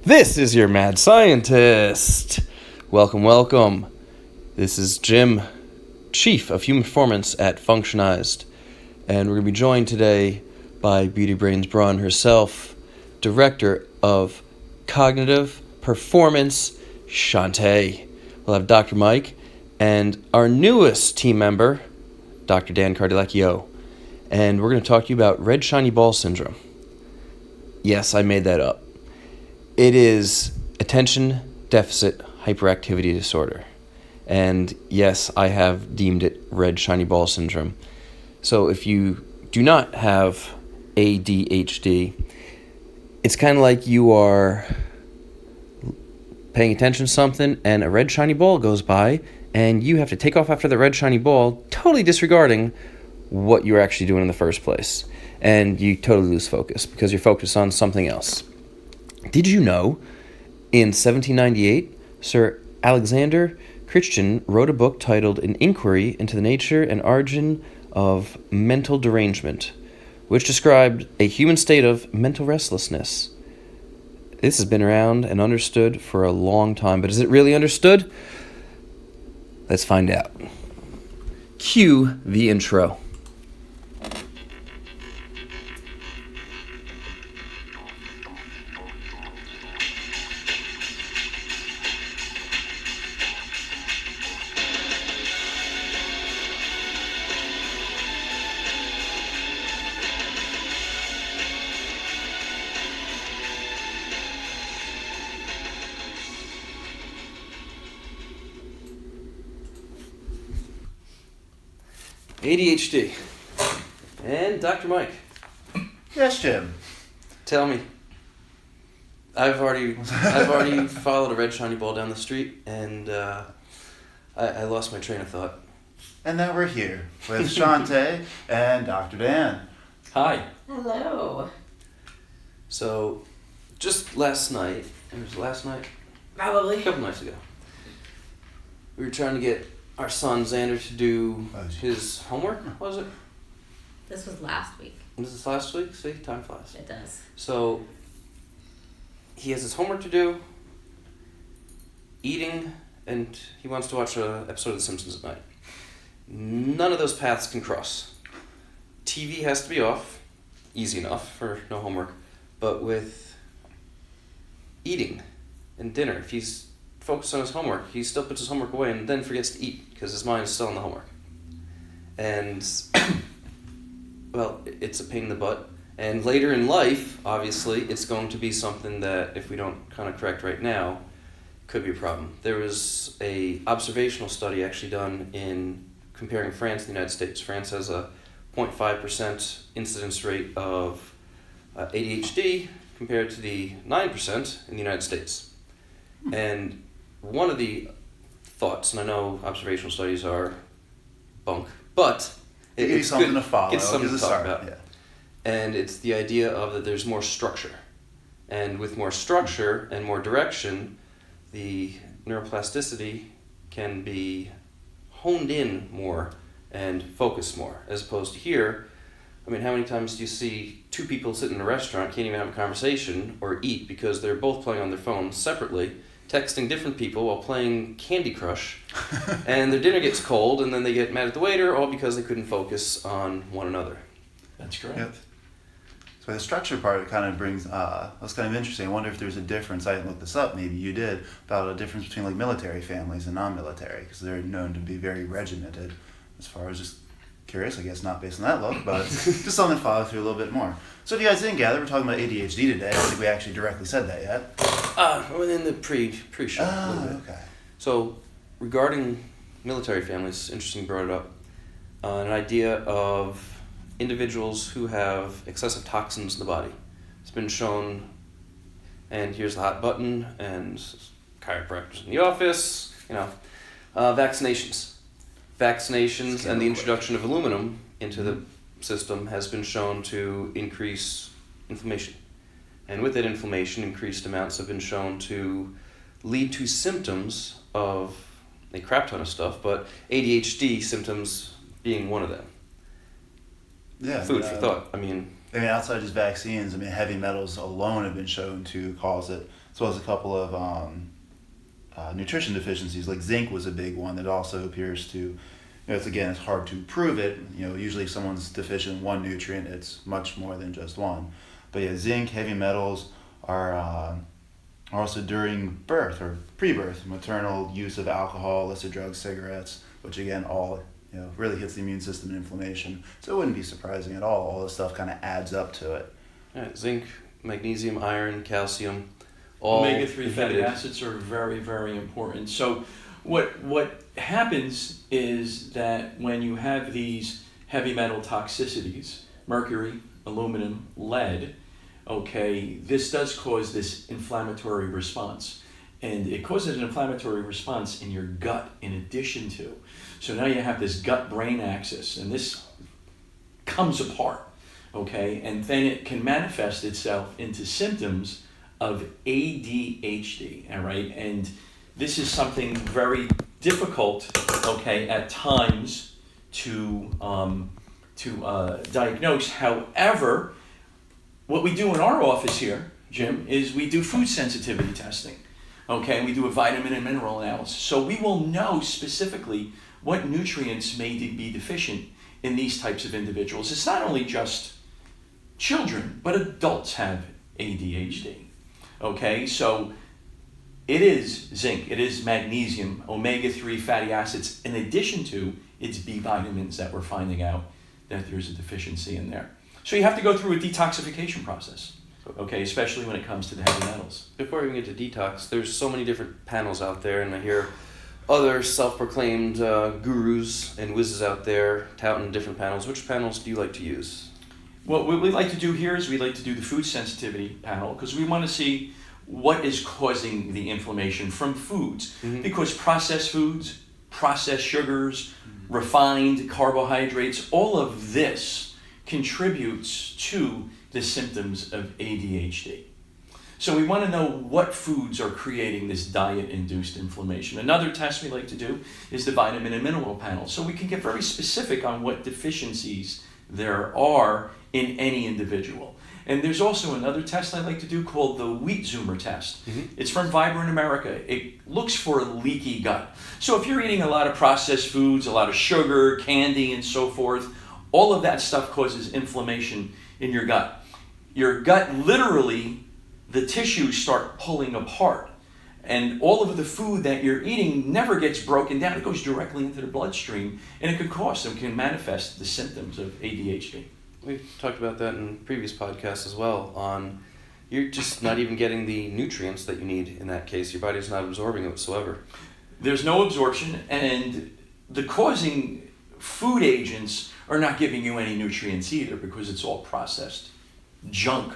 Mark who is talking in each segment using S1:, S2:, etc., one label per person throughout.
S1: This is your mad scientist. Welcome. This is Jim, Chief of Human Performance at Functionized. And we're going to be joined today by Beauty Brains Braun herself, Director of Cognitive Performance, Shantae. We'll have Dr. Mike and our newest team member, Dr. Dan Cardilecchio. And we're going to talk to you about red shiny ball syndrome. Yes, I made that up. It is attention deficit hyperactivity disorder. And yes, I have deemed it red shiny ball syndrome. So if you do not have ADHD, it's kind of like you are paying attention to something and a red shiny ball goes by and you have to take off after the red shiny ball, totally disregarding what you were actually doing in the first place. And you totally lose focus because you're focused on something else. Did you know, in 1798, Sir Alexander Crichton wrote a book titled An Inquiry into the Nature and Origin of Mental Derangement, which described a human state of mental restlessness. This has been around and understood for a long time, but is it really understood? Let's find out. Cue the intro. ADHD. And Dr. Mike.
S2: Yes, Jim.
S1: Tell me. I've already followed a red shiny ball down the street, and I lost my train of thought.
S2: And now we're here with Shantae and Dr. Dan.
S1: Hi.
S3: Hello.
S1: So, just last night,
S3: Probably.
S1: a couple nights ago, we were trying to get our son Xander to do his homework, was it?
S3: This was last week.
S1: Was this last week? See, time flies.
S3: It does.
S1: So, he has his homework to do, eating, and he wants to watch an episode of The Simpsons at night. None of those paths can cross. TV has to be off, easy enough for no homework, but with eating and dinner, if he's focused on his homework, he still puts his homework away and then forgets to eat because his mind is still on the homework. And, well, it's a pain in the butt. And later in life, obviously, it's going to be something that, if we don't kind of correct right now, could be a problem. There was a observational study actually done in comparing France and the United States. France has a 0.5% incidence rate of ADHD compared to the 9% in the United States. And one of the thoughts, and I know observational studies are bunk, but
S2: It's something to follow.
S1: It's something to talk about.
S2: Yeah.
S1: And it's the idea of that there's more structure. And with more structure and more direction, the neuroplasticity can be honed in more and focused more, as opposed to here. I mean, how many times do you see two people sit in a restaurant, can't even have a conversation or eat because they're both playing on their phones separately, texting different people while playing Candy Crush, and their dinner gets cold, and then they get mad at the waiter, all because they couldn't focus on one another.
S4: That's correct.
S2: Yep. So the structure part kind of brings, that's kind of interesting. I wonder if there's a difference, I didn't look this up, maybe you did, about a difference between like military families and non-military, because they're known to be very regimented, as far as just curious, I guess, not based on that look, but just something to follow through a little bit more. So if you guys didn't gather, we're talking about ADHD today. I don't think we actually directly said that yet.
S1: Within the pre-show. a little bit.
S2: Okay.
S1: So, regarding military families, interesting you brought it up. An idea of individuals who have excessive toxins in the body. It's been shown, and here's the hot button, and chiropractors in the office, vaccinations. Vaccinations and the introduction of aluminum into the system has been shown to increase inflammation. And with that inflammation, increased amounts have been shown to lead to symptoms of a crap ton of stuff, but ADHD symptoms being one of them.
S2: Yeah.
S1: Food for thought. I mean,
S2: I mean, outside of just vaccines, I mean, heavy metals alone have been shown to cause it, as well as a couple of nutrition deficiencies. Like zinc was a big one that also appears to, it's hard to prove it. Usually if someone's deficient in one nutrient, it's much more than just one. But yeah, zinc, heavy metals are also during birth or pre-birth, maternal use of alcohol, illicit drugs, cigarettes, which again all really hits the immune system and inflammation. So it wouldn't be surprising at all. All this stuff kind of adds up to it.
S1: Yeah, zinc, magnesium, iron, calcium, all
S4: Omega-3 fatty
S1: inhibited.
S4: acids are very, very important. So what happens is that when you have these heavy metal toxicities, mercury, aluminum, lead, okay, this does cause this inflammatory response. And it causes an inflammatory response in your gut in addition to. So now you have this gut-brain axis, and this comes apart, okay? And then it can manifest itself into symptoms of ADHD, all right? And this is something very difficult, okay, at times to diagnose. However, what we do in our office here, Jim, is we do food sensitivity testing. Okay, we do a vitamin and mineral analysis. So we will know specifically what nutrients may be deficient in these types of individuals. It's not only just children, but adults have ADHD. Okay, so it is zinc, it is magnesium, omega-3 fatty acids, in addition to its B vitamins that we're finding out that there's a deficiency in there. So you have to go through a detoxification process. Okay, especially when it comes to the heavy metals.
S1: Before we even get to detox, there's so many different panels out there, and I hear other self-proclaimed gurus and whizzes out there touting different panels. Which panels do you like to use?
S4: What we like to do here is we like to do the food sensitivity panel because we want to see what is causing the inflammation from foods.
S1: Mm-hmm.
S4: Because processed foods, processed sugars, refined carbohydrates, all of this contributes to the symptoms of ADHD. So we want to know what foods are creating this diet-induced inflammation. Another test we like to do is the vitamin and mineral panel, so we can get very specific on what deficiencies there are in any individual. And there's also another test I like to do called the Wheat Zoomer test. Mm-hmm. It's from Vibrant America. It looks for a leaky gut. So if you're eating a lot of processed foods, a lot of sugar, candy, and so forth, all of that stuff causes inflammation in your gut. Your gut, literally, the tissues start pulling apart. And all of the food that you're eating never gets broken down. It goes directly into the bloodstream, and it can manifest the symptoms of ADHD.
S1: We've talked about that in previous podcasts as well, on you're just not even getting the nutrients that you need in that case. Your body's not absorbing it whatsoever.
S4: There's no absorption, and the causing food agents are not giving you any nutrients either because it's all processed junk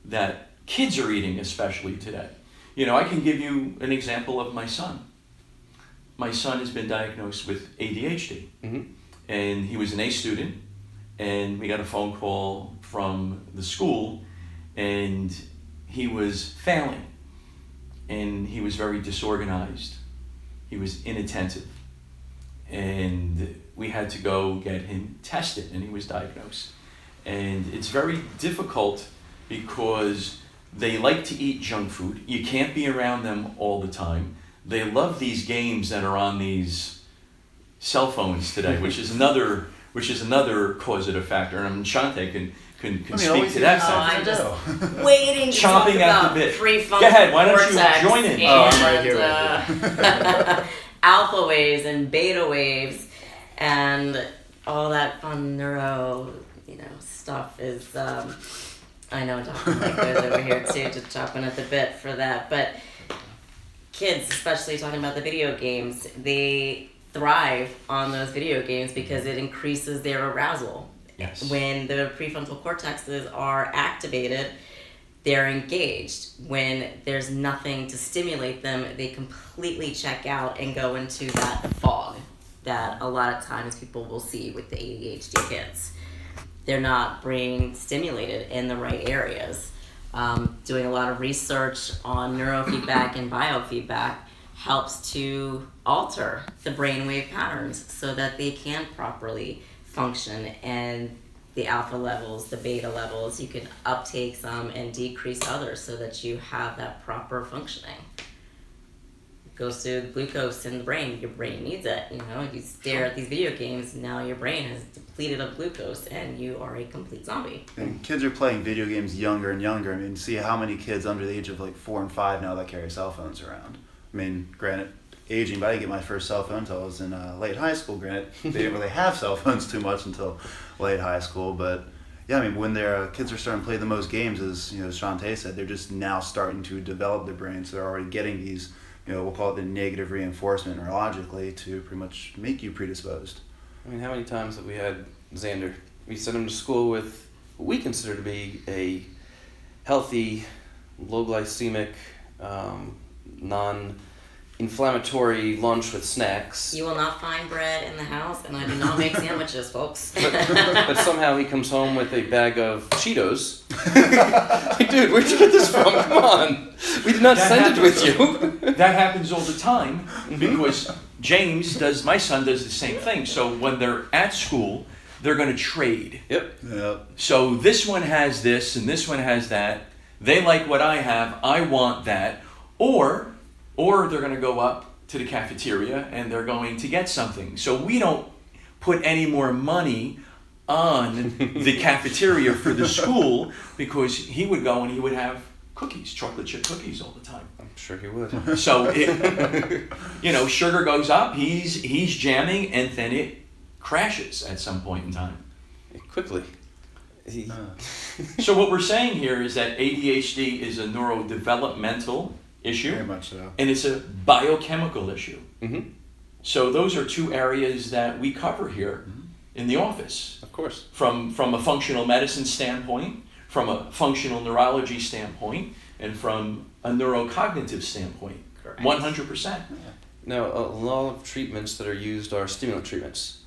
S4: that kids are eating, especially today. I can give you an example of my son. My son has been diagnosed with ADHD, and he was an A student, and we got a phone call from the school, and he was failing, and he was very disorganized. He was inattentive, and we had to go get him tested, and he was diagnosed. And it's very difficult because they like to eat junk food. You can't be around them all the time. They love these games that are on these cell phones today, which is another causative factor. And Shante can speak to that.
S3: I'm just waiting to
S4: chomping
S3: talk
S4: at
S3: about
S4: the bit.
S3: prefrontal
S4: Go ahead, why don't
S3: cortex
S4: you join in?
S3: And,
S2: I'm right here.
S3: alpha waves and beta waves and all that fun neuro, stuff is. I know Dr. Mike goes over here too, just chopping at the bit for that. But kids, especially talking about the video games, they thrive on those video games because it increases their arousal.
S4: Yes.
S3: When the prefrontal cortexes are activated, they're engaged. When there's nothing to stimulate them, they completely check out and go into that fog that a lot of times people will see with the ADHD kids. They're not brain stimulated in the right areas. Doing a lot of research on neurofeedback and biofeedback helps to alter the brainwave patterns so that they can properly function and the alpha levels, the beta levels. You can uptake some and decrease others so that you have that proper functioning. It goes to the glucose in the brain. Your brain needs it. You stare at these video games, now your brain has depleted of glucose and you are a complete zombie.
S2: And kids are playing video games younger and younger. I mean, see how many kids under the age of like 4 and 5 now that carry cell phones around. I mean, granted, aging, but I didn't get my first cell phone until I was in late high school. Granted, they didn't really have cell phones too much until late high school, but yeah, I mean, when their kids are starting to play the most games, as Shantae said, they're just now starting to develop their brains. So they're already getting these, we'll call it the negative reinforcement neurologically to pretty much make you predisposed.
S1: I mean, how many times have we had Xander? We sent him to school with what we consider to be a healthy, low glycemic, non-inflammatory lunch with snacks.
S3: You will not find bread in the house, and I do not make sandwiches, folks.
S1: But somehow he comes home with a bag of Cheetos. Like, dude, where'd you get this from? Come on. We did not send it with you.
S4: That happens all the time because my son does the same thing. So when they're at school, they're going to trade.
S1: Yep.
S4: So this one has this and this one has that. They like what I have. I want that. Or they're going to go up to the cafeteria and they're going to get something. So we don't put any more money on the cafeteria for the school because he would go and he would have cookies, chocolate chip cookies all the time.
S1: I'm sure he would.
S4: So sugar goes up, he's jamming, and then it crashes at some point in time.
S1: Quickly.
S4: So what we're saying here is that ADHD is a neurodevelopmental issue.
S2: Very much so.
S4: And it's a biochemical issue.
S1: Mm-hmm.
S4: So those are two areas that we cover here in the office.
S1: Of course.
S4: From a functional medicine standpoint, from a functional neurology standpoint, and from a neurocognitive standpoint.
S3: Correct.
S4: 100%.
S1: Now, a lot of treatments that are used are stimulant treatments.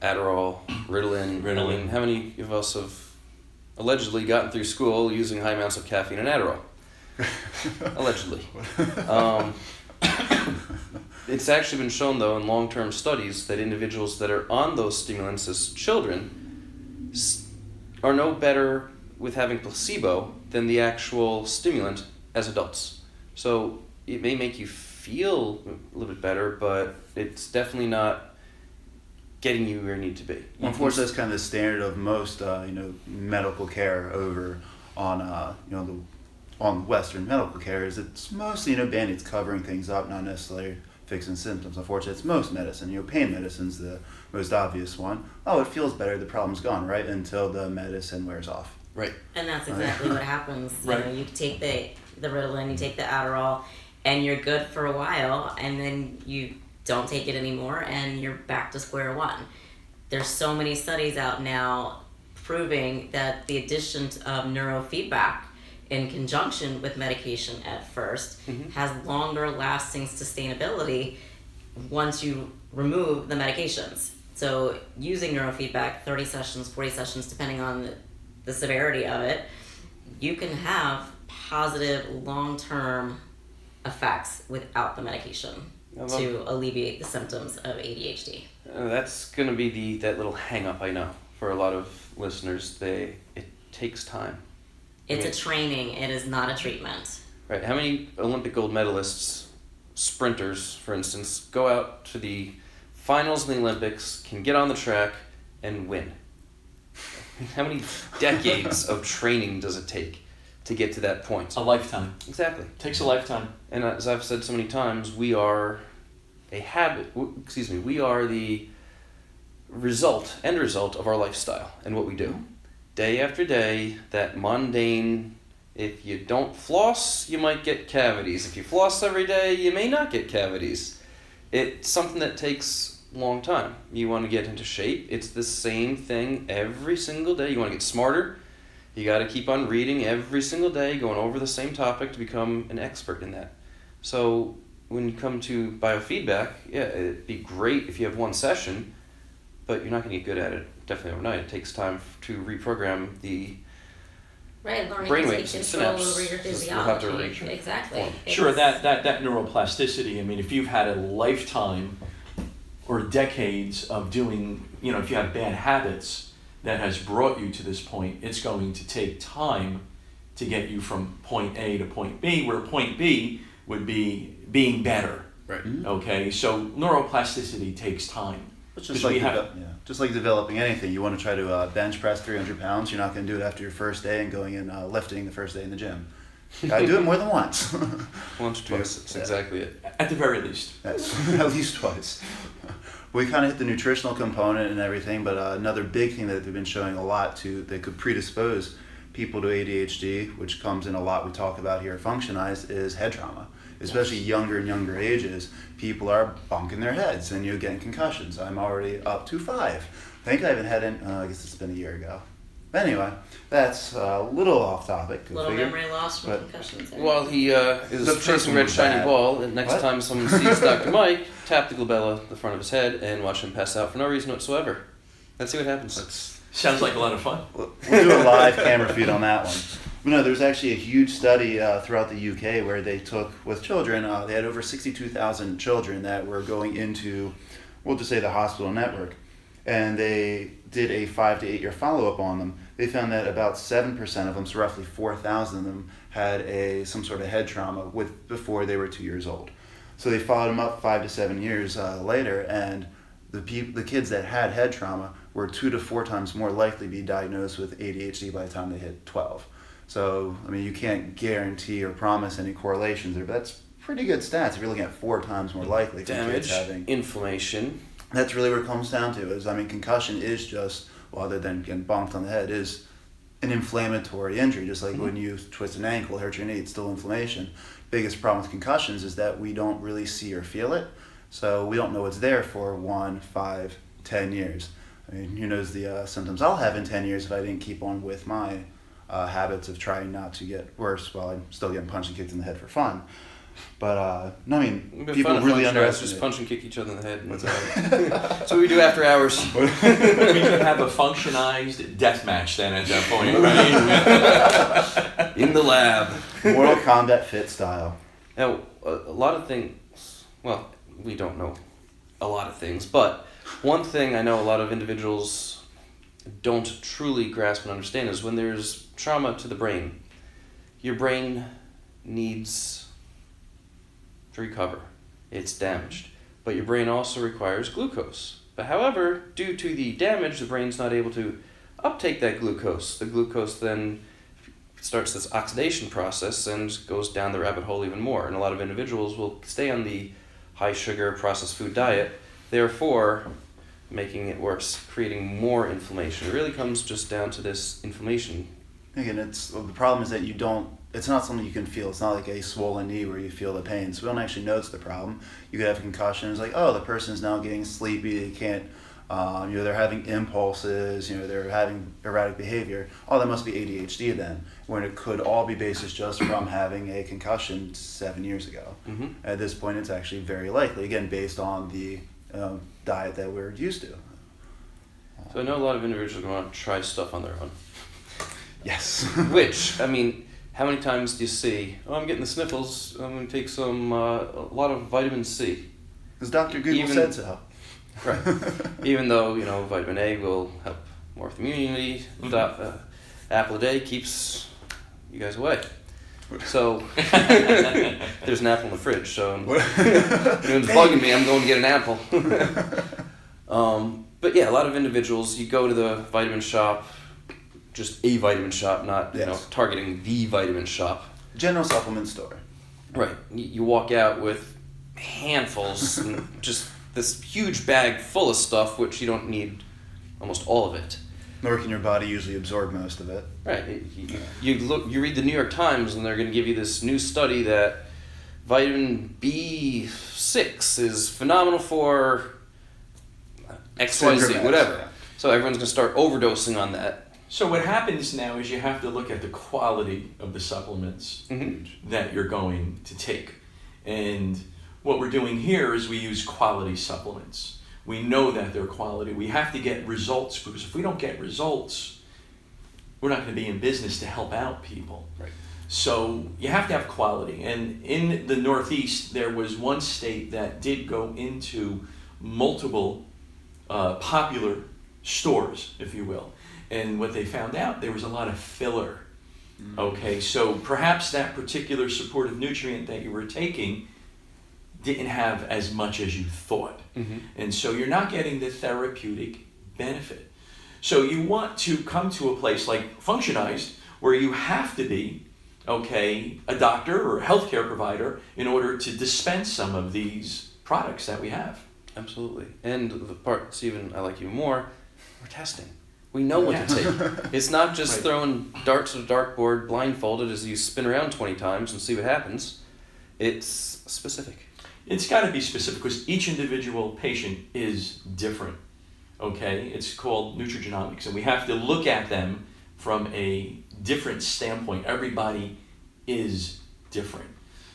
S1: Adderall, Ritalin. I mean, how many of us have allegedly gotten through school using high amounts of caffeine and Adderall? Allegedly. It's actually been shown, though, in long-term studies that individuals that are on those stimulants as children are no better with having placebo than the actual stimulant as adults. So it may make you feel a little bit better, but it's definitely not getting you where you need to be.
S2: Unfortunately, that's kind of the standard of most, medical care over on, on Western medical care. Is it's mostly, Band-Aids covering things up, not necessarily fixing symptoms. Unfortunately, it's most medicine. Pain medicine's the most obvious one. Oh, it feels better. The problem's gone, right? Until the medicine wears off.
S1: Right.
S3: And that's exactly what happens.
S4: Right.
S3: You take the Ritalin, you take the Adderall, and you're good for a while, and then you don't take it anymore, and you're back to square one. There's so many studies out now proving that the addition of neurofeedback in conjunction with medication at first has longer lasting sustainability once you remove the medications. So using neurofeedback, 30 sessions, 40 sessions, depending on the severity of it, you can have positive long-term effects without the medication to alleviate the symptoms of ADHD.
S1: That's going to be that little hang-up, I know, for a lot of listeners. It takes time.
S3: It's a training. It is not a treatment.
S1: Right. How many Olympic gold medalists, sprinters, for instance, go out to the finals in the Olympics, can get on the track, and win? How many decades of training does it take to get to that point?
S4: A lifetime.
S1: Exactly.
S4: Takes a lifetime.
S1: And as I've said so many times, we are we are the end result of our lifestyle and what we do. Day after day, that mundane, if you don't floss, you might get cavities. If you floss every day, you may not get cavities. It's something that takes a long time. You want to get into shape. It's the same thing every single day. You want to get smarter. You got to keep on reading every single day, going over the same topic to become an expert in that. So when you come to biofeedback, it'd be great if you have one session, but you're not going to get good at it definitely overnight. It takes time to reprogram the
S3: Right, learning
S1: brainwaves
S3: to
S1: and
S3: take control
S1: synapses.
S3: over your
S1: We'll have to
S3: physiology. Exactly.
S4: Sure, that neuroplasticity, I mean, if you've had a lifetime or decades of doing, if you have bad habits, that has brought you to this point. It's going to take time to get you from point A to point B, where point B would be being better.
S1: Right.
S4: Okay, so neuroplasticity takes time.
S2: It's just
S4: 'Cause we
S2: like,
S4: have-
S2: just like developing anything. You want to try to bench press 300 pounds. You're not going to do it after your first day and going in lifting the first day in the gym. Got to do it more than once.
S1: Once or twice. That's exactly it.
S4: At the very least.
S2: That's at least twice. We kind of hit the nutritional component and everything, but another big thing that they've been showing a lot to that could predispose people to ADHD, which comes in a lot we talk about here at Functionize, is head trauma. Especially younger and younger ages, people are bonking their heads and you're getting concussions. I'm already up to 5. I think I haven't had any, I guess it's been a year ago. But anyway, that's a little off topic. go
S3: Little
S2: figure.
S3: memory loss from
S2: But-
S3: concussions.
S1: While he
S2: The
S1: is
S2: first
S1: chasing
S2: one
S1: red
S2: was
S1: shiny
S2: bad.
S1: ball, and next
S2: What?
S1: time someone sees Dr. Mike, tap the glabella at the front of his head and watch him pass out for no reason whatsoever. Let's see what happens.
S4: Sounds like a lot of fun.
S2: We'll do a live camera feed on that one. But no, there's actually a huge study throughout the UK where they took, with children, they had over 62,000 children that were going into, we'll just say the hospital network, and they did a 5 to 8 year follow-up on them. They found that about 7% of them, so roughly 4,000 of them, had some sort of head trauma before they were 2 years old. So they followed them up 5 to 7 years later, and the kids that had head trauma were 2 to 4 times more likely to be diagnosed with ADHD by the time they hit 12. So, I mean, you can't guarantee or promise any correlations there, but that's pretty good stats if you're looking at 4 times more likely for
S1: Damage,
S2: kids having.
S1: inflammation.
S2: That's really what it comes down to. Is, I mean, concussion is just, well, other than getting bonked on the head, is an inflammatory injury. Just like when you twist an ankle, hurt your knee, it's still inflammation. Biggest problem with concussions is that we don't really see or feel it, so we don't know it's there for 1, 5, 10 years. I mean, who knows the symptoms I'll have in 10 years if I didn't keep on with my habits of trying not to get worse while I'm still getting punched and kicked in the head for fun. But no, I mean,
S1: It'd be
S2: people
S1: fun if
S2: really
S1: Functionize
S2: underestimate.
S1: just punch and kick each other in the head. That's what we do after hours.
S4: We could have a functionized death match then at that point, right?
S1: In the lab.
S2: Mortal Kombat fit style.
S1: Now, a lot of things, well, we don't know a lot of things, but one thing I know a lot of individuals don't truly grasp and understand is when there's trauma to the brain, your brain needs to recover. It's damaged. But your brain also requires glucose. But however, due to the damage, the brain's not able to uptake that glucose. The glucose then starts this oxidation process and goes down the rabbit hole even more. And a lot of individuals will stay on the high sugar processed food diet, therefore making it worse, creating more inflammation. It really comes just down to this inflammation.
S2: Again, the problem is that it's not something you can feel. It's not like a swollen knee where you feel the pain. So we don't actually know it's the problem. You could have a concussion. It's like, oh, the person's now getting sleepy. They can't, they're having impulses. They're having erratic behavior. Oh, that must be ADHD then. When it could all be basis just from having a concussion 7 years ago.
S1: Mm-hmm.
S2: At this point, it's actually very likely. Again, based on the diet that we're used to.
S1: So I know a lot of individuals are going to try stuff on their own.
S2: Yes.
S1: Which, I mean, how many times do you see, oh, I'm getting the sniffles, I'm going to take a lot of vitamin C.
S2: Because Dr. Google said so.
S1: Right. Even though, vitamin A will help more with immunity, apple a day keeps you guys away. So, there's an apple in the fridge, so if anyone's bugging me, I'm going to get an apple. But yeah, a lot of individuals, you go to the vitamin shop, just a vitamin shop, not targeting the vitamin shop.
S2: General supplement store.
S1: Right. You walk out with handfuls and just this huge bag full of stuff, which you don't need almost all of it.
S2: Nor can your body usually absorb most of it.
S1: Right. You read the New York Times, and they're going to give you this new study that vitamin B6 is phenomenal for XYZ,
S2: Syndrome,
S1: whatever.
S2: yeah.
S1: So everyone's going to start overdosing on that.
S4: So what happens now is you have to look at the quality of the supplements that you're going to take. And what we're doing here is we use quality supplements. We know that they're quality. We have to get results, because if we don't get results, we're not going to be in business to help out people.
S1: Right.
S4: So you have to have quality. And in the Northeast, there was one state that did go into multiple popular stores, if you will. And what they found out, there was a lot of filler. Okay, so perhaps that particular supportive nutrient that you were taking didn't have as much as you thought. And so you're not getting the therapeutic benefit. So you want to come to a place like Functionized where you have to be, okay, a doctor or a healthcare provider in order to dispense some of these products that we have.
S1: Absolutely. And the part, Stephen, I like even more, we're testing. We know what to take. It's not just throwing darts at a dartboard blindfolded as you spin around 20 times and see what happens. It's specific.
S4: It's got to be specific because each individual patient is different. Okay, it's called nutrigenomics, and we have to look at them from a different standpoint. Everybody is different.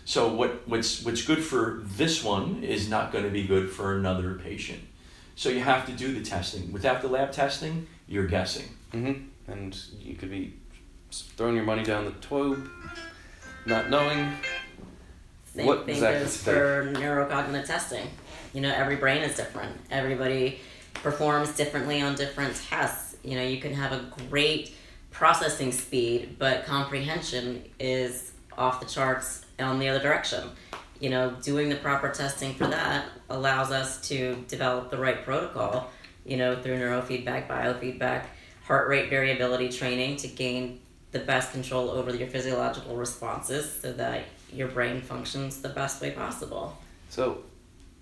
S4: So what's good for this one is not going to be good for another patient. So you have to do the testing. Without the lab testing, you're guessing.
S1: And you could be throwing your money down the tube, not knowing
S3: Same
S1: what
S3: thing
S1: exactly
S3: goes
S1: to take.
S3: for neurocognitive testing. You know, every brain is different. Everybody performs differently on different tests. You know, you can have a great processing speed, but comprehension is off the charts on the other direction. You know, doing the proper testing for that allows us to develop the right protocol, you know, through neurofeedback, biofeedback, heart rate variability training to gain the best control over your physiological responses so that your brain functions the best way possible.
S1: So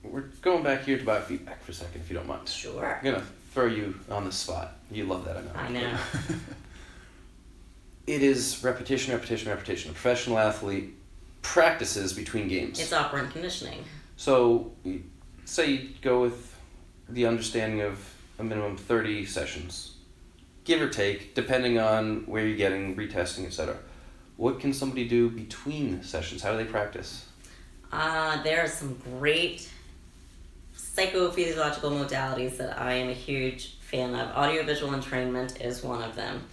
S1: we're going back here to biofeedback for a second, if you don't mind.
S3: Sure.
S1: I'm going to throw you on the spot. You love that, I know.
S3: I know.
S1: It is repetition. A professional athlete practices between games.
S3: It's operant conditioning.
S1: So, say you go with the understanding of a minimum 30 sessions, give or take, depending on where you're getting retesting, etc. What can somebody do between sessions? How do they practice?
S3: There are some great psychophysiological modalities that I am a huge fan of. Audiovisual entrainment is one of them.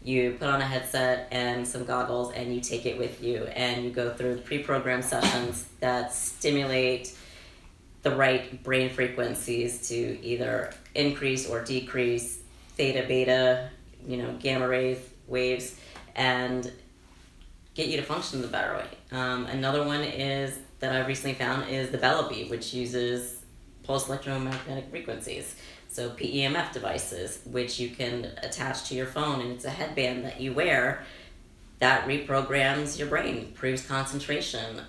S3: You put on a headset and some goggles and you take it with you and you go through pre-programmed sessions that stimulate the right brain frequencies to either increase or decrease theta, beta, you know, gamma waves, and get you to function the better way. Another one is that I recently found is the Bellamy, which uses pulse electromagnetic frequencies. So PEMF devices, which you can attach to your phone, and it's a headband that you wear that reprograms your brain, improves concentration,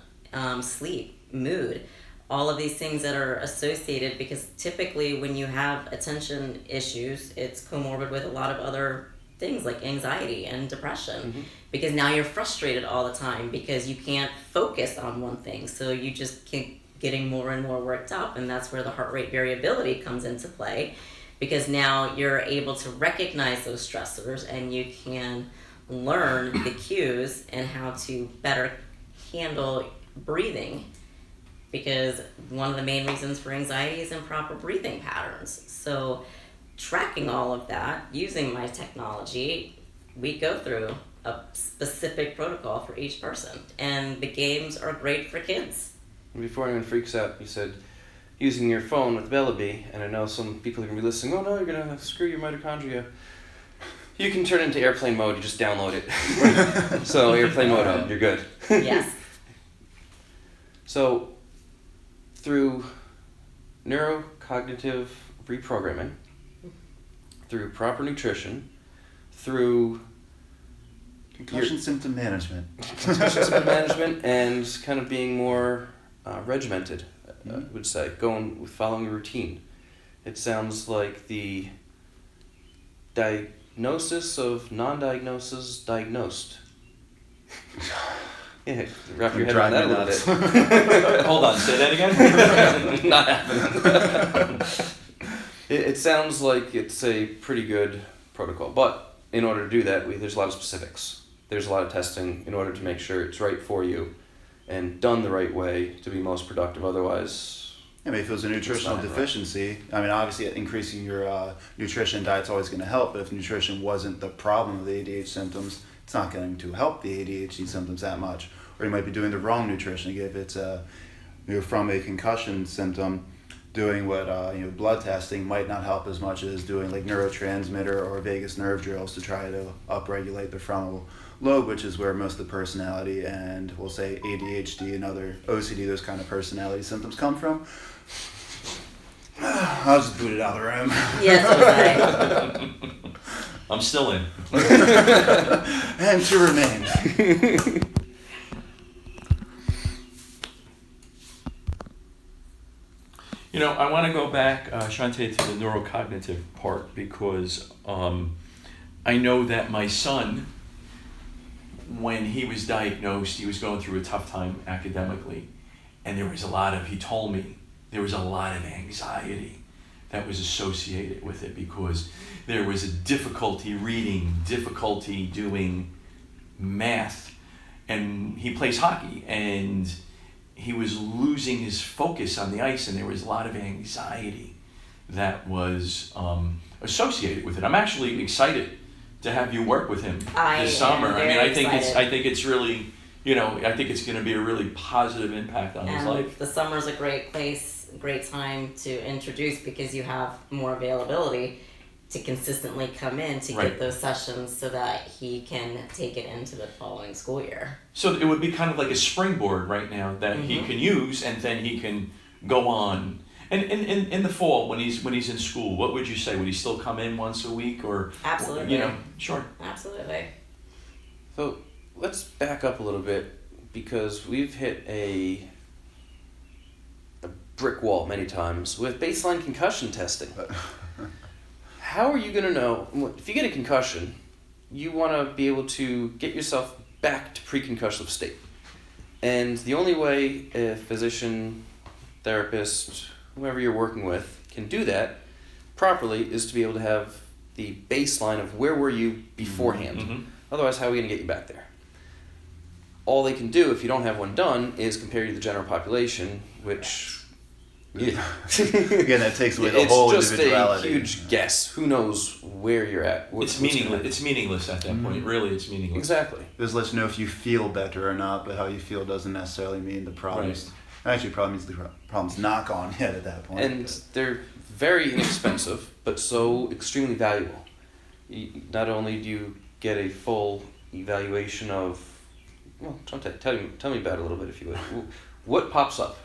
S3: sleep, mood, all of these things that are associated, because typically when you have attention issues, it's comorbid with a lot of other things like anxiety and depression, because now you're frustrated all the time because you can't focus on one thing, so you just keep getting more and more worked up, and that's where the heart rate variability comes into play, because now you're able to recognize those stressors and you can learn the cues and how to better handle breathing, because one of the main reasons for anxiety is improper breathing patterns. So tracking all of that using my technology, we go through a specific protocol for each person, and the games are great for kids.
S1: Before anyone freaks out, you said using your phone with Bellamy, and I know some people are going to be listening, oh no, you're going to screw your mitochondria. You can turn it into airplane mode, you just download it. So airplane mode up, you're good.
S3: Yes.
S1: So through neurocognitive reprogramming, through proper nutrition, through
S2: Concussion symptom management.
S1: symptom management, and kind of being more regimented, I would say, following a routine. It sounds like the diagnosis of non-diagnosis diagnosed. Yeah, wrap your head around that a little bit.
S4: Hold on, say that again?
S1: Not happening. It sounds like it's a pretty good protocol, but in order to do that, there's a lot of specifics. There's a lot of testing in order to make sure it's right for you and done the right way to be most productive. Otherwise,
S2: I mean, if it was a nutritional
S1: not right.
S2: deficiency, I mean, obviously increasing your nutrition diet's always going to help, but if nutrition wasn't the problem of the ADHD symptoms, it's not going to help the ADHD symptoms that much. Or you might be doing the wrong nutrition. If it's you're from a concussion symptom, doing what blood testing might not help as much as doing like neurotransmitter or vagus nerve drills to try to upregulate the frontal lobe, which is where most of the personality and we'll say ADHD and other OCD, those kind of personality symptoms come from. I'll just boot it out of the room.
S3: Yes, okay.
S4: I'm still in.
S2: And to remain.
S4: I want to go back, Shante, to the neurocognitive part because I know that my son, when he was diagnosed, he was going through a tough time academically, and he told me there was a lot of anxiety that was associated with it because there was a difficulty reading, difficulty doing math, and he plays hockey, and he was losing his focus on the ice, and there was a lot of anxiety that was associated with it. I'm actually excited to have you work with him this summer. I think it's really, I think it's going to be a really positive impact on his life.
S3: The summer's a great time to introduce because you have more availability to consistently come in to get those sessions so that he can take it into the following school year.
S4: So it would be kind of like a springboard right now that he can use, and then he can go on. And in the fall, when he's in school, what would you say? Would he still come in once a week, or
S3: absolutely?
S4: Sure.
S3: Absolutely.
S1: So let's back up a little bit because we've hit a brick wall many times with baseline concussion testing. How are you going to know if you get a concussion? You want to be able to get yourself back to pre-concussive state, and the only way a physician, therapist, whoever you're working with can do that properly is to be able to have the baseline of where were you beforehand.
S4: Mm-hmm.
S1: Otherwise, how are we going to get you back there? All they can do if you don't have one done is compare you to the general population, which
S2: Again, that takes away the whole individuality.
S1: It's just a huge guess. Who knows where you're at?
S4: It's meaningless. It's meaningless at that point. Really, it's meaningless.
S1: Exactly.
S2: This lets you know if you feel better or not, but how you feel doesn't necessarily mean the problems.
S4: Right.
S2: Actually, probably means the problem's not gone yet at that point.
S1: And they're very inexpensive, but so extremely valuable. Not only do you get a full evaluation of, tell me about it a little bit if you would. What pops up?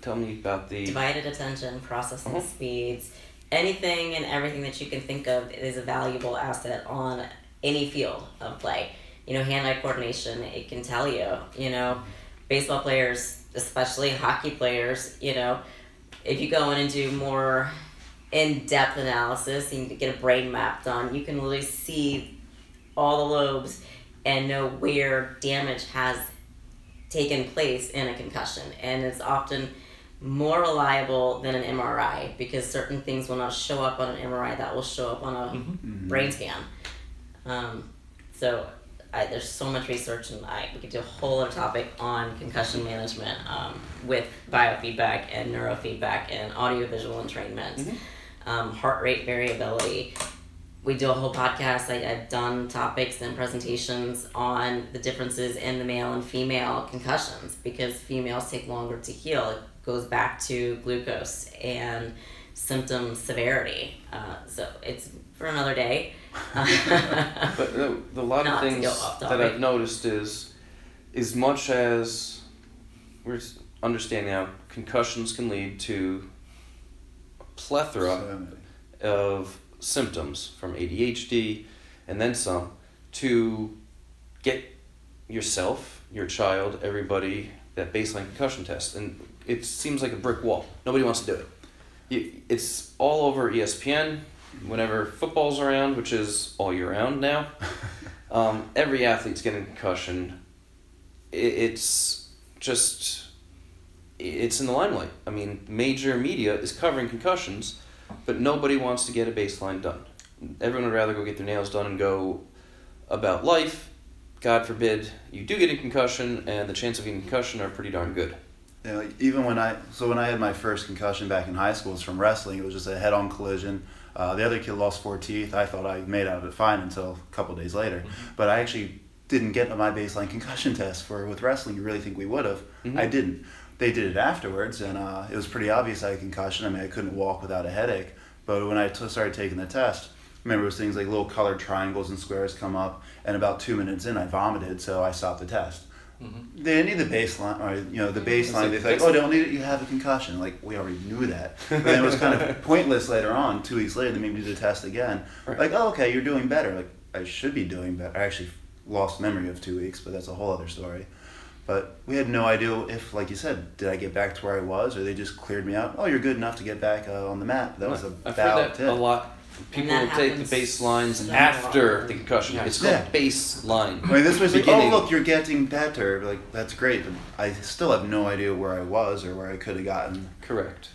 S1: Tell me about the
S3: divided attention, processing speeds, anything and everything that you can think of is a valuable asset on any field of play. Hand-eye coordination, it can tell you, baseball players, especially hockey players, if you go in and do more in-depth analysis and you get a brain map done, you can really see all the lobes and know where damage has taken place in a concussion, and it's often more reliable than an MRI because certain things will not show up on an MRI that will show up on a brain scan. There's so much research, and we could do a whole other topic on concussion management with biofeedback and neurofeedback and audiovisual entrainment, heart rate variability. We do a whole podcast. I've done topics and presentations on the differences in the male and female concussions because females take longer to heal. It goes back to glucose and symptom severity. So it's for another day.
S1: But the lot of things that I've noticed is, as much as we're understanding now, concussions can lead to a plethora of symptoms from ADHD and then some to get yourself, your child, everybody that baseline concussion test. And it seems like a brick wall. Nobody wants to do it. It's all over ESPN whenever football's around, which is all year round now. Every athlete's getting a concussion. It's in the limelight. I mean, major media is covering concussions, but nobody wants to get a baseline done. Everyone would rather go get their nails done and go about life. God forbid you do get a concussion, and the chance of getting a concussion are pretty darn good.
S2: Yeah, even when I had my first concussion back in high school, it was from wrestling. It was just a head-on collision. The other kid lost 4 teeth. I thought I made out of it fine until a couple days later. But I actually didn't get my baseline concussion test with wrestling. You really think we would have?
S1: Mhm.
S2: I didn't. They did it afterwards, and it was pretty obvious I had a concussion. I mean, I couldn't walk without a headache. But when I started taking the test, remember, it was things like little colored triangles and squares come up, and about 2 minutes in, I vomited, so I stopped the test.
S4: Mm-hmm.
S2: They didn't need the baseline, or the baseline. They think, oh, don't need it. You have a concussion. Like, we already knew that. But then it was kind of pointless later on. 2 weeks later, they made me do the test again.
S1: Right.
S2: Like, oh, okay, you're doing better. Like, I should be doing better. I actually lost memory of 2 weeks, but that's a whole other story. But we had no idea if, like you said, did I get back to where I was, or they just cleared me out. Oh, you're good enough to get back on the mat. That was
S1: I've heard that
S2: it.
S1: a lot. People
S3: that
S1: will take the
S3: happens
S1: baselines
S3: so
S1: after
S3: often.
S1: the concussion.
S4: Yeah.
S1: It's called
S2: Yeah.
S1: baseline.
S2: I mean, this was like, oh,
S1: Beginning.
S2: look, you're getting better. Like, that's great, but I still have no idea where I was or where I could have gotten.
S1: Correct.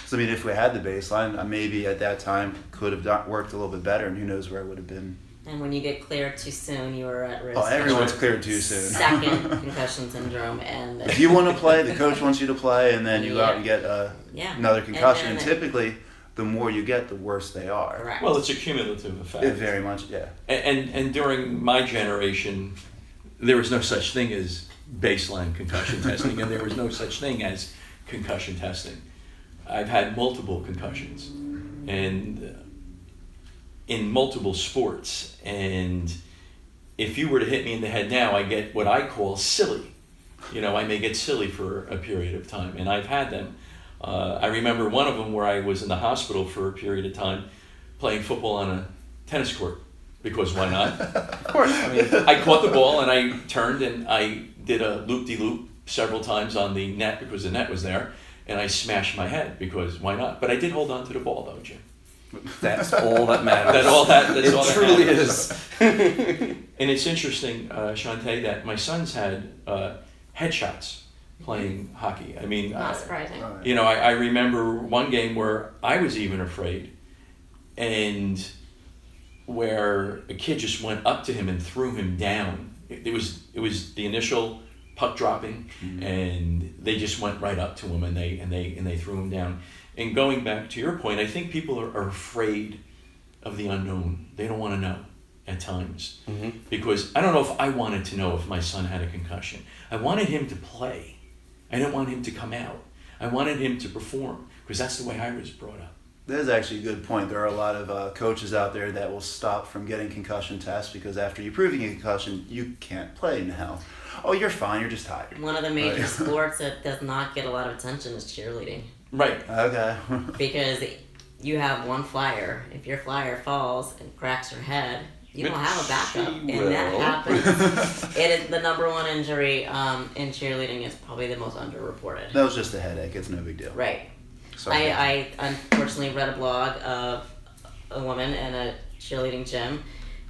S2: So, I mean, if we had the baseline, maybe at that time could have worked a little bit better, and who knows where I would have been.
S3: And when you get cleared too soon, you are at risk.
S2: Oh, everyone's
S3: for
S2: cleared too soon.
S3: Second concussion syndrome, and
S2: If you want to play, the coach wants you to play, and then you go out and get
S3: yeah,
S2: another concussion.
S3: And
S2: And
S3: then
S2: typically, the more you get, the worse they are.
S3: correct.
S4: Well, it's a cumulative effect.
S2: It very much, yeah.
S4: And during my generation, there was no such thing as baseline concussion testing, and there was no such thing as concussion testing. I've had multiple concussions, and in multiple sports, and if you were to hit me in the head now, I get what I call silly. I may get silly for a period of time, and I've had them. I remember one of them where I was in the hospital for a period of time playing football on a tennis court, because why not?
S1: Of course. I mean,
S4: I caught the ball and I turned and I did a loop-de-loop several times on the net because the net was there, and I smashed my head because why not? But I did hold on to the ball though, Jim.
S1: that's all that matters.
S4: That's all that
S1: truly
S4: matters.
S1: is.
S4: And it's interesting, Shantae, that my son's had headshots playing hockey. I mean,
S3: Not surprising.
S4: I remember one game where I was even afraid, and where a kid just went up to him and threw him down. It was the initial puck dropping, and they just went right up to him and they threw him down. And going back to your point, I think people are afraid of the unknown. They don't want to know at times.
S1: Mm-hmm.
S4: Because I don't know if I wanted to know if my son had a concussion. I wanted him to play. I didn't want him to come out. I wanted him to perform, because that's the way I was brought up.
S2: That is actually a good point. There are a lot of coaches out there that will stop from getting concussion tests because after you prove you get a concussion, you can't play now. Oh, you're fine. You're just tired.
S3: One of the major
S2: Right.
S3: sports that does not get a lot of attention is cheerleading,
S4: Right.
S2: Okay.
S3: because you have one flyer. If your flyer falls and cracks your head, you don't have a backup,
S1: She
S3: and that
S1: will.
S3: happens. It is the number one injury in cheerleading. Is probably the most underreported.
S2: That was just a headache. It's no big deal.
S3: Right.
S2: Sorry.
S3: I unfortunately read a blog of a woman in a cheerleading gym.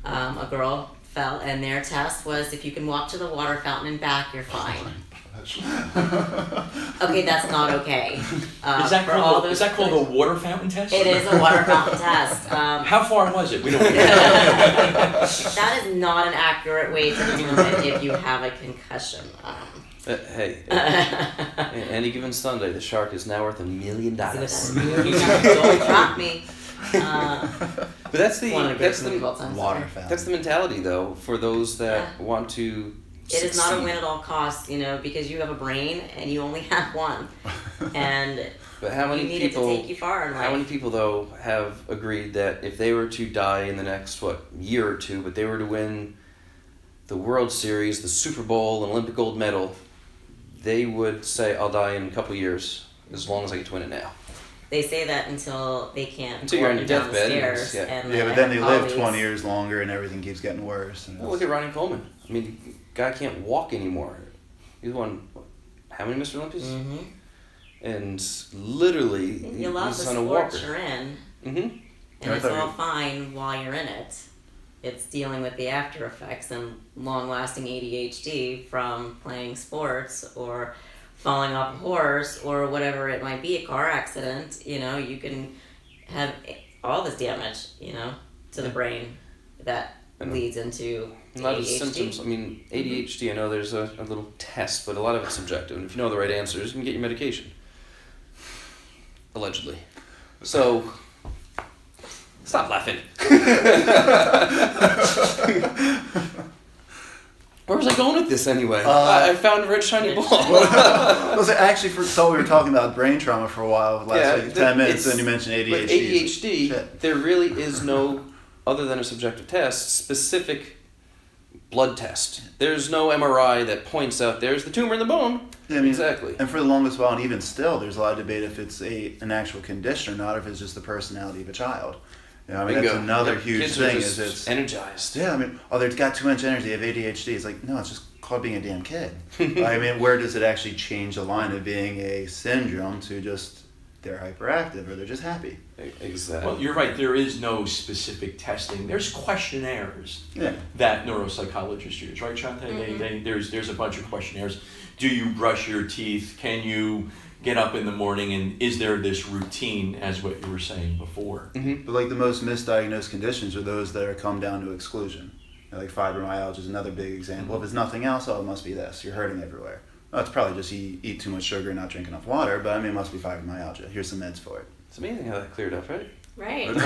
S3: A girl fell, and their test was if you can walk to the water fountain and back, you're fine. Okay, that's not okay.
S4: Is that
S3: for all
S4: called,
S3: those
S4: is that called a water fountain test?
S3: It is a water fountain test.
S4: How far was it? We don't.
S3: That is not an accurate way to determine if you have a concussion.
S1: Hey, any given Sunday, the Shark is now worth $1 million.
S3: Don't drop me.
S1: But that's the
S3: One of the
S1: that's
S3: greatest movies of all
S1: the
S3: time.
S2: Water
S3: sorry.
S2: fountain.
S1: that's the mentality though for those that want to.
S3: It is not a
S1: succeed.
S3: win at all costs, because you have a brain and you only have one, and
S1: But how many
S3: you need
S1: people?
S3: it to take you far in life.
S1: How many people though have agreed that if they were to die in the next year or two, but they were to win the World Series, the Super Bowl, an Olympic gold medal, they would say, "I'll die in a couple years as long as I get to win it now."
S3: They say that until they can't
S1: Until
S3: go
S1: you're
S3: up
S1: on
S3: and
S1: your
S3: down the
S1: deathbed,
S3: stairs.
S1: yeah.
S3: And
S2: Yeah, but then they live
S3: always-
S2: 20 years longer and everything keeps getting worse. And
S1: Well, look at Ronnie Coleman. I mean, the guy can't walk anymore. He's won how many Mr. Olympias?
S3: Mhm.
S1: And literally,
S3: You love
S1: he's
S3: the
S1: on a
S3: sport
S1: walker.
S3: you're in,
S1: Mm-hmm.
S3: and
S2: I
S3: it's
S2: thought
S3: all
S2: you-
S3: fine while you're in it. It's dealing with the after effects and long-lasting ADHD from playing sports or falling off a horse or whatever it might be, a car accident. You can have all this damage, to the brain that
S1: And
S3: leads into
S1: A lot of
S3: ADHD.
S1: symptoms. I mean, ADHD, I know there's a little test, but a lot of it's subjective. And if you know the right answers, you can get your medication. Allegedly. So, stop laughing. Where was I going with this anyway?
S2: Uh,
S1: I found a red shiny ball.
S2: Well, actually, so we were talking about brain trauma for a while last like 10 minutes, and you mentioned ADHD.
S1: With ADHD,
S2: Shit.
S1: there really is no, other than a subjective test, specific blood test. There's no MRI that points out there's the tumor in the bone.
S2: Yeah, I mean,
S1: exactly.
S2: And for the longest while, and even still, there's a lot of debate if it's an actual condition or not, or if it's just the personality of a child. You know, I mean,
S1: Bingo.
S2: that's another
S1: The
S2: huge
S1: kids are
S2: thing.
S1: just
S2: Is it's
S1: energized.
S2: yeah, I mean, oh, they've got too much energy. They have ADHD. It's like, no, it's just called being a damn kid. I mean, where does it actually change the line of being a syndrome to just they're hyperactive or they're just happy?
S1: Exactly.
S4: Well, you're right. There is no specific testing. There's questionnaires
S2: Yeah.
S4: that neuropsychologists use, right, Shante? There's a bunch of questionnaires. Do you brush your teeth? Can you get up in the morning? And is there this routine, as what you were saying before?
S1: Mm-hmm.
S2: But like the most misdiagnosed conditions are those that are come down to exclusion. You know, like fibromyalgia is another big example. If it's nothing else, oh, it must be this. You're hurting everywhere. Oh, it's probably just you eat too much sugar and not drink enough water, but I mean, it must be fibromyalgia. Here's some meds for it.
S1: It's amazing how that cleared up, right?
S3: Right.
S1: No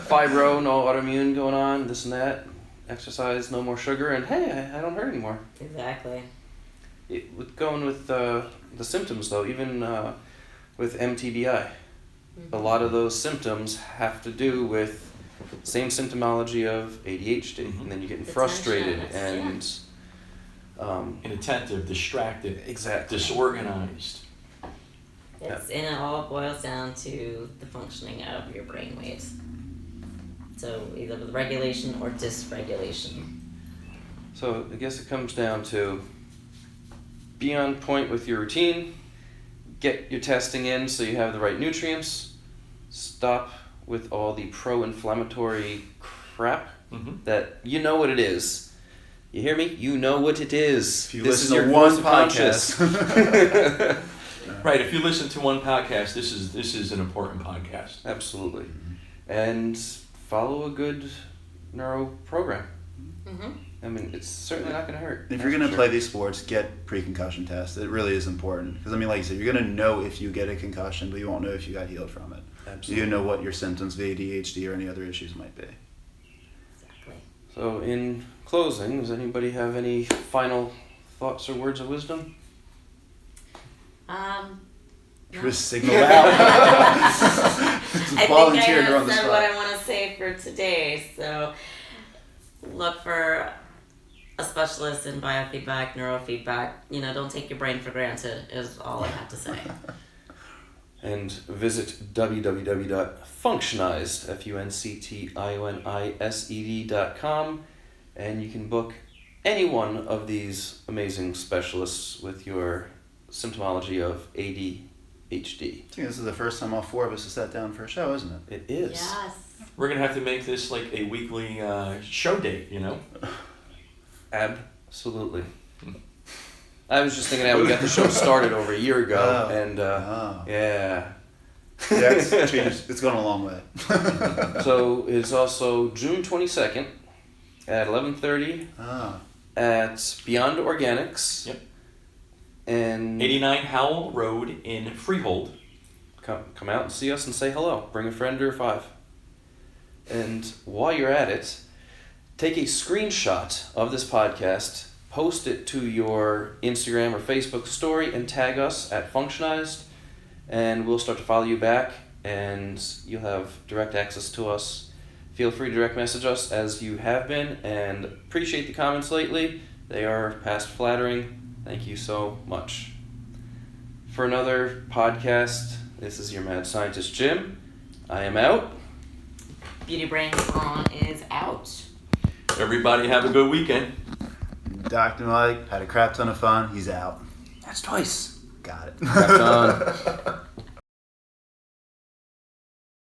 S1: fibro, no autoimmune going on, this and that. Exercise, no more sugar, and hey, I don't hurt anymore.
S3: Exactly.
S1: With going with the symptoms though, even with MTBI, a lot of those symptoms have to do with same symptomology of ADHD, and then you're getting frustrated and
S4: Inattentive, distracted,
S1: exactly
S4: disorganized.
S3: And it all boils down to the functioning of your brain waves. So either with regulation or dysregulation.
S1: So I guess it comes down to be on point with your routine, get your testing in so you have the right nutrients, stop with all the pro-inflammatory crap that you know what it is. You hear me? You know what it is.
S2: If you
S1: this is
S2: listen
S1: your
S2: to one
S1: conscious.
S2: podcast.
S4: Right. If you listen to one podcast, this is an important podcast.
S1: Absolutely. And follow a good neuro program.
S3: Mm-hmm.
S1: I mean, it's certainly not going to hurt.
S2: If you're going to play these sports, get pre-concussion tests. It really is important. Because, I mean, like you said, you're going to know if you get a concussion, but you won't know if you got healed from it.
S1: Absolutely.
S2: You know what your symptoms of ADHD or any other issues might be.
S3: Exactly.
S1: So, in closing, does anybody have any final thoughts or words of wisdom?
S2: Just signal out.
S3: I think I
S2: volunteer to run
S3: have
S2: the
S3: said
S2: spot.
S3: what I want to say for today. So look for a specialist in biofeedback, neurofeedback. You know, don't take your brain for granted is all I have to say.
S1: And visit www.functionized, functionised.com, and you can book any one of these amazing specialists with your symptomology of ADHD.
S2: I think this is the first time all four of us have sat down for a show, isn't it?
S1: It is.
S3: Yes.
S4: We're gonna have to make this like a weekly show date, you know?
S1: Absolutely. I was just thinking how we got the show started over a year ago, and yeah.
S2: Yeah, it's changed. It's gone a long way.
S1: So it's also June 22nd at 11:30 at Beyond Organics.
S4: Yep.
S1: And
S4: 89 Howell Road in Freehold.
S1: come out and see us and say hello. Bring a friend or five. And while you're at it, take a screenshot of this podcast, post it to your Instagram or Facebook story, and tag us at Functionized, and we'll start to follow you back, and you'll have direct access to us. Feel free to direct message us as you have been, and appreciate the comments lately. They are past flattering. Thank you so much. For another podcast, this is your Mad Scientist Jim. I am out.
S3: Beauty Brain On is out.
S4: Everybody have a good weekend.
S2: Dr. Mike had a crap ton of fun. He's out.
S1: That's twice.
S2: Got it.
S1: Crapped on.